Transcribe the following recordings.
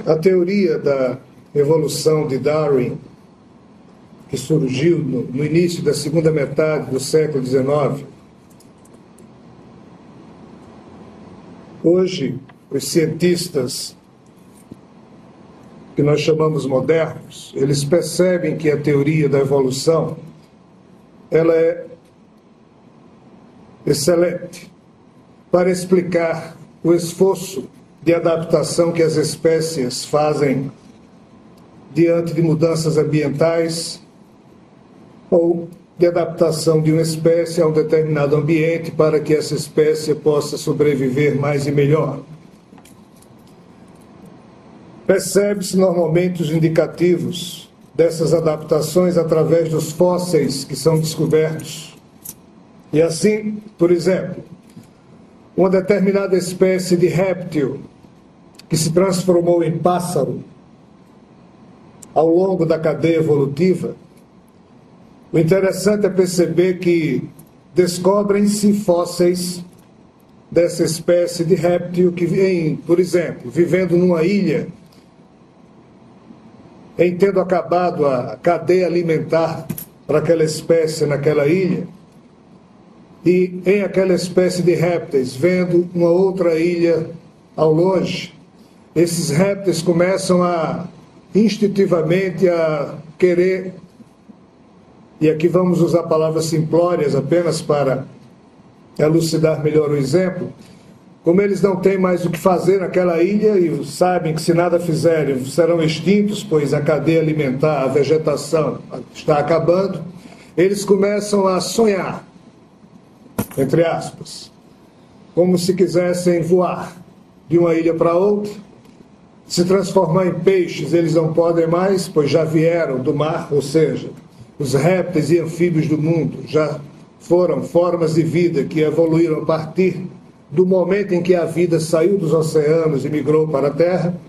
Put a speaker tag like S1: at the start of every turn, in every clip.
S1: A teoria da evolução de Darwin, que surgiu no início da segunda metade do século XIX, hoje os cientistas que nós chamamos modernos, eles percebem que a teoria da evolução ela é excelente para explicar o esforço de adaptação que as espécies fazem diante de mudanças ambientais ou de adaptação de uma espécie a um determinado ambiente para que essa espécie possa sobreviver mais e melhor. Percebe-se normalmente os indicativos dessas adaptações através dos fósseis que são descobertos. E assim, por exemplo, uma determinada espécie de réptil que se transformou em pássaro ao longo da cadeia evolutiva, o interessante é perceber que descobrem-se fósseis dessa espécie de réptil que vem, por exemplo, vivendo numa ilha, em tendo acabado a cadeia alimentar para aquela espécie naquela ilha, e em aquela espécie de répteis, vendo uma outra ilha ao longe, esses répteis começam instintivamente a querer, e aqui vamos usar palavras simplórias apenas para elucidar melhor o exemplo, como eles não têm mais o que fazer naquela ilha e sabem que se nada fizerem serão extintos, pois a cadeia alimentar, a vegetação está acabando, eles começam a sonhar, entre aspas, como se quisessem voar de uma ilha para outra, se transformar em peixes eles não podem mais, pois já vieram do mar, ou seja, os répteis e anfíbios do mundo já foram formas de vida que evoluíram a partir do momento em que a vida saiu dos oceanos e migrou para a Terra.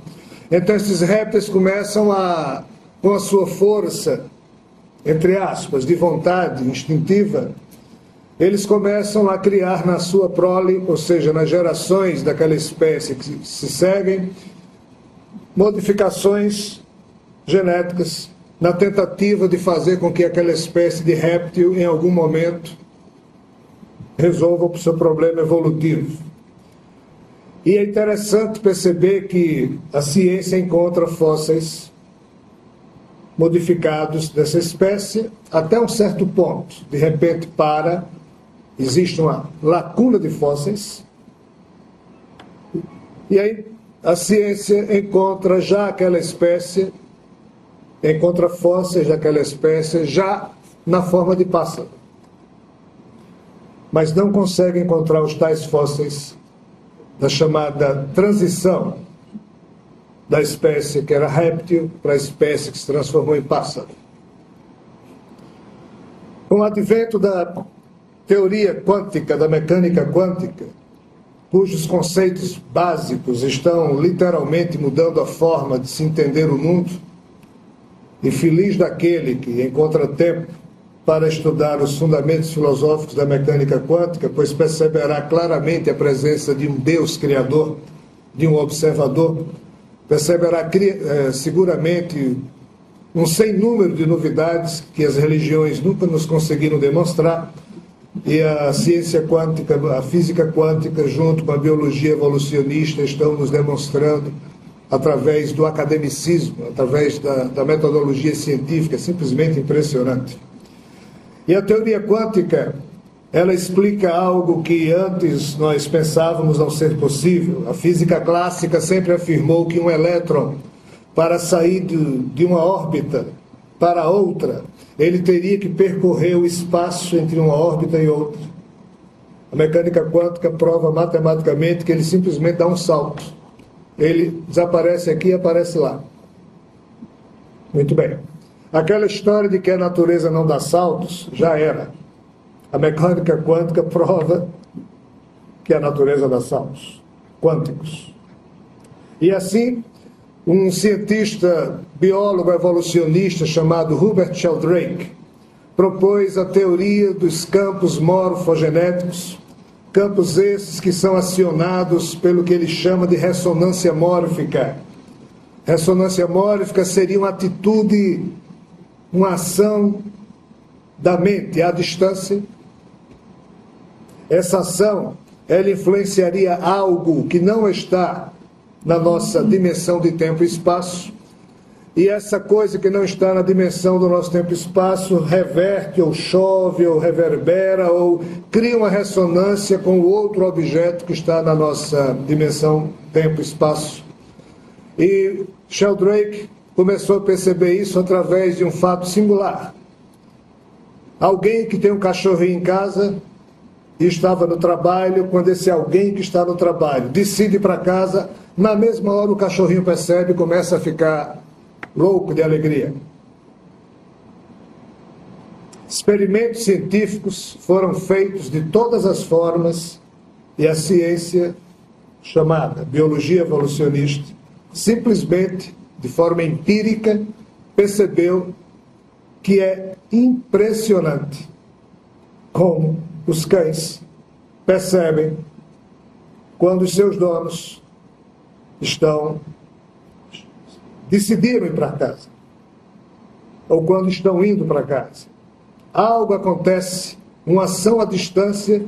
S1: Então esses répteis começam com a sua força, entre aspas, de vontade instintiva, eles começam a criar na sua prole, ou seja, nas gerações daquela espécie que se seguem, modificações genéticas na tentativa de fazer com que aquela espécie de réptil, em algum momento, resolva o seu problema evolutivo. E é interessante perceber que a ciência encontra fósseis modificados dessa espécie até um certo ponto. De repente existe uma lacuna de fósseis, e aí a ciência encontra fósseis daquela espécie já na forma de pássaro, mas não consegue encontrar os tais fósseis da chamada transição da espécie que era réptil para a espécie que se transformou em pássaro. Com o advento da teoria quântica, da mecânica quântica, cujos conceitos básicos estão literalmente mudando a forma de se entender o mundo, e feliz daquele que encontra tempo para estudar os fundamentos filosóficos da mecânica quântica, pois perceberá claramente a presença de um Deus criador, de um observador, perceberá seguramente um sem número de novidades que as religiões nunca nos conseguiram demonstrar, e a ciência quântica, a física quântica, junto com a biologia evolucionista, estão nos demonstrando, através do academicismo, através da metodologia científica, simplesmente impressionante. E a teoria quântica, ela explica algo que antes nós pensávamos não ser possível. A física clássica sempre afirmou que um elétron, para sair de uma órbita para outra, ele teria que percorrer o espaço entre uma órbita e outra. A mecânica quântica prova matematicamente que ele simplesmente dá um salto. Ele desaparece aqui e aparece lá. Muito bem. Aquela história de que a natureza não dá saltos, já era. A mecânica quântica prova que a natureza dá saltos quânticos. E assim, um cientista, biólogo evolucionista chamado Hubert Sheldrake propôs a teoria dos campos morfogenéticos, campos esses que são acionados pelo que ele chama de ressonância mórfica. ressonância mórfica seria uma atitude, uma ação da mente à distância. Essa ação, ela influenciaria algo que não está na nossa dimensão de tempo e espaço, e essa coisa que não está na dimensão do nosso tempo e espaço reverte, ou chove, ou reverbera, ou cria uma ressonância com o outro objeto que está na nossa dimensão tempo e espaço. E Sheldrake começou a perceber isso através de um fato singular. Alguém que tem um cachorrinho em casa e estava no trabalho, quando esse alguém que está no trabalho decide ir para casa, na mesma hora o cachorrinho percebe e começa a ficar louco de alegria. Experimentos científicos foram feitos de todas as formas e a ciência, chamada biologia evolucionista, simplesmente, de forma empírica, percebeu que é impressionante como os cães percebem quando os seus donos decidiram ir para casa, ou quando estão indo para casa. Algo acontece, uma ação à distância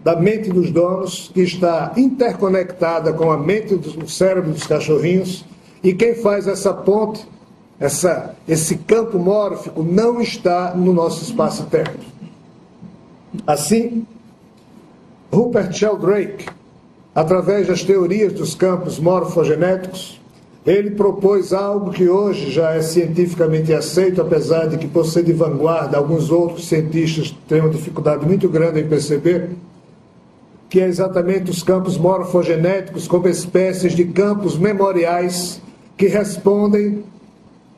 S1: da mente dos donos, que está interconectada com a mente do cérebro dos cachorrinhos, e quem faz essa ponte, esse campo mórfico, não está no nosso espaço-tempo. Assim, Rupert Sheldrake, através das teorias dos campos morfogenéticos, ele propôs algo que hoje já é cientificamente aceito, apesar de que, por ser de vanguarda, alguns outros cientistas têm uma dificuldade muito grande em perceber, que é exatamente os campos morfogenéticos como espécies de campos memoriais que respondem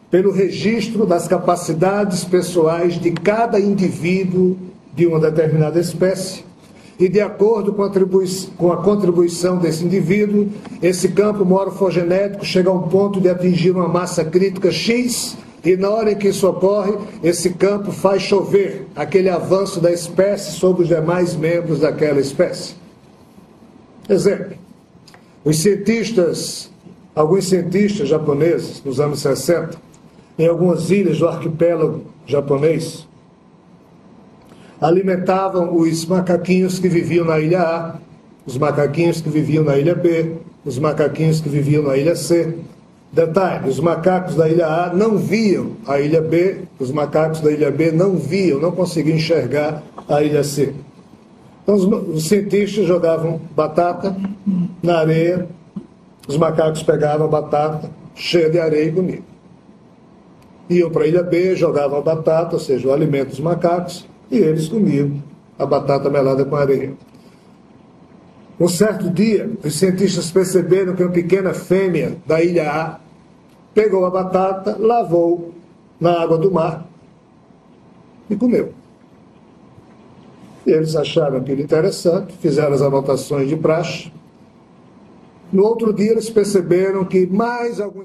S1: pelo registro das capacidades pessoais de cada indivíduo de uma determinada espécie. E, de acordo com a contribuição desse indivíduo, esse campo morfogenético chega a um ponto de atingir uma massa crítica X, e na hora em que isso ocorre, esse campo faz chover aquele avanço da espécie sobre os demais membros daquela espécie. Exemplo, alguns cientistas japoneses, nos anos 60, em algumas ilhas do arquipélago japonês, alimentavam os macaquinhos que viviam na ilha A, os macaquinhos que viviam na ilha B, os macaquinhos que viviam na ilha C. Detalhe, os macacos da ilha A não viam a ilha B, os macacos da ilha B não conseguiam enxergar a ilha C. Então os cientistas jogavam batata na areia, os macacos pegavam a batata cheia de areia e comiam. Iam para a ilha B, jogavam a batata, ou seja, o alimento dos macacos, e eles comiam a batata melada com areia. Um certo dia, os cientistas perceberam que uma pequena fêmea da ilha A pegou a batata, lavou na água do mar e comeu. E eles acharam aquilo interessante, fizeram as anotações de praxe. No outro dia, eles perceberam que mais alguns